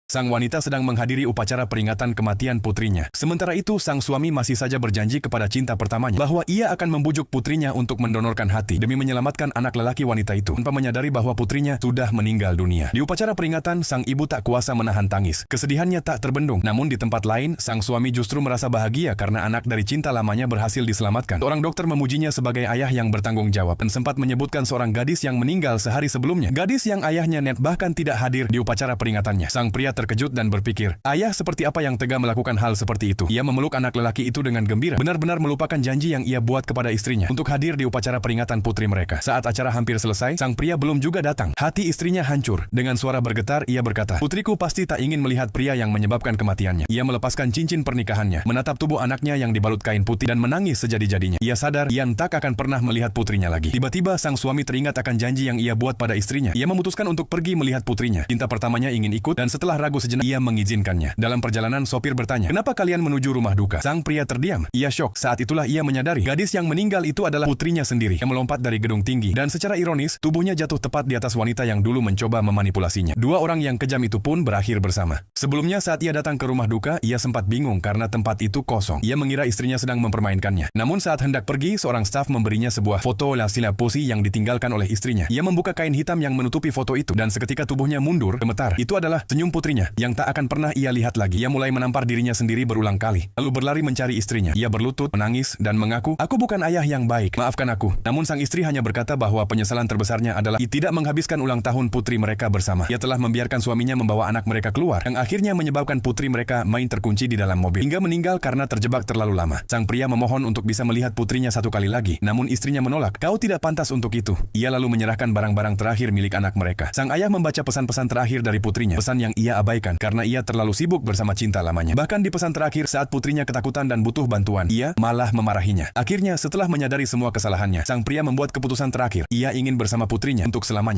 Sang wanita sedang menghadiri upacara peringatan kematian putrinya. Sementara itu, sang suami masih saja berjanji kepada cinta pertamanya bahwa ia akan membujuk putrinya untuk mendonorkan hati demi menyelamatkan anak lelaki wanita itu tanpa menyadari bahwa putrinya sudah meninggal dunia. Di upacara peringatan, sang ibu tak kuasa menahan tangis. Kesedihannya tak terbendung. Namun di tempat lain, sang suami justru merasa bahagia karena anak dari cinta lamanya berhasil diselamatkan. Seorang dokter memujinya sebagai ayah yang bertanggung jawab dan sempat menyebutkan seorang gadis yang meninggal sehari sebelumnya. Gadis yang ayahnya net bahkan tidak hadir di upacara peringatannya. Sang pria terkejut dan berpikir, ayah seperti apa yang tega melakukan hal seperti itu? Ia memeluk anak lelaki itu dengan gembira, benar-benar melupakan janji yang ia buat kepada istrinya untuk hadir di upacara peringatan putri mereka. Saat acara hampir selesai, sang pria belum juga datang. Hati istrinya hancur. Dengan suara bergetar, ia berkata, putriku pasti tak ingin melihat pria yang menyebabkan kematiannya. Ia melepaskan cincin pernikahannya, menatap tubuh anaknya yang dibalut kain putih dan menangis sejadi-jadinya. Ia sadar, ia tak akan pernah melihat putrinya lagi. Tiba-tiba, sang suami teringat akan janji yang ia buat pada istrinya. Ia memutuskan untuk pergi melihat putrinya. Cinta pertamanya ingin ikut dan setelah ragu sejenak, ia mengizinkannya. Dalam perjalanan, sopir bertanya, kenapa kalian menuju rumah duka? Sang pria terdiam. Ia syok. Saat itulah ia menyadari, gadis yang meninggal itu adalah putrinya sendiri yang melompat dari gedung tinggi. Dan secara ironis, tubuhnya jatuh tepat di atas wanita yang dulu mencoba memanipulasinya. Dua orang yang kejam itu pun berakhir bersama. Sebelumnya, saat ia datang ke rumah duka, ia sempat bingung karena tempat itu kosong. Ia mengira istrinya sedang mempermainkannya. Namun saat hendak pergi, seorang staf memberinya sebuah foto Lasila Posi yang ditinggalkan oleh istrinya. Ia membuka kain hitam yang menutupi foto itu dan seketika tubuhnya mundur, gemetar. Itu adalah senyum putrinya yang tak akan pernah ia lihat lagi. Ia mulai menampar dirinya sendiri berulang kali, lalu berlari mencari istrinya. Ia berlutut, menangis, dan mengaku, aku bukan ayah yang baik, maafkan aku. Namun sang istri hanya berkata bahwa penyesalan terbesarnya adalah ia tidak menghabiskan ulang tahun putri mereka bersama. Ia telah membiarkan suaminya membawa anak mereka keluar, yang akhirnya menyebabkan putri mereka main terkunci di dalam mobil, hingga meninggal karena terjebak terlalu lama. Sang pria memohon untuk bisa melihat putrinya satu kali lagi, namun istrinya menolak, kau tidak pantas untuk itu. Ia lalu menyerahkan barang-barang terakhir milik anak mereka. Sang ayah membaca pesan-pesan terakhir dari putrinya, pesan yang ia abaikan karena ia terlalu sibuk bersama cinta lamanya. Bahkan di pesan terakhir, saat putrinya ketakutan dan butuh bantuan, ia malah memarahinya. Akhirnya, setelah menyadari semua kesalahannya, sang pria membuat keputusan terakhir. Ia ingin bersama putrinya untuk selamanya.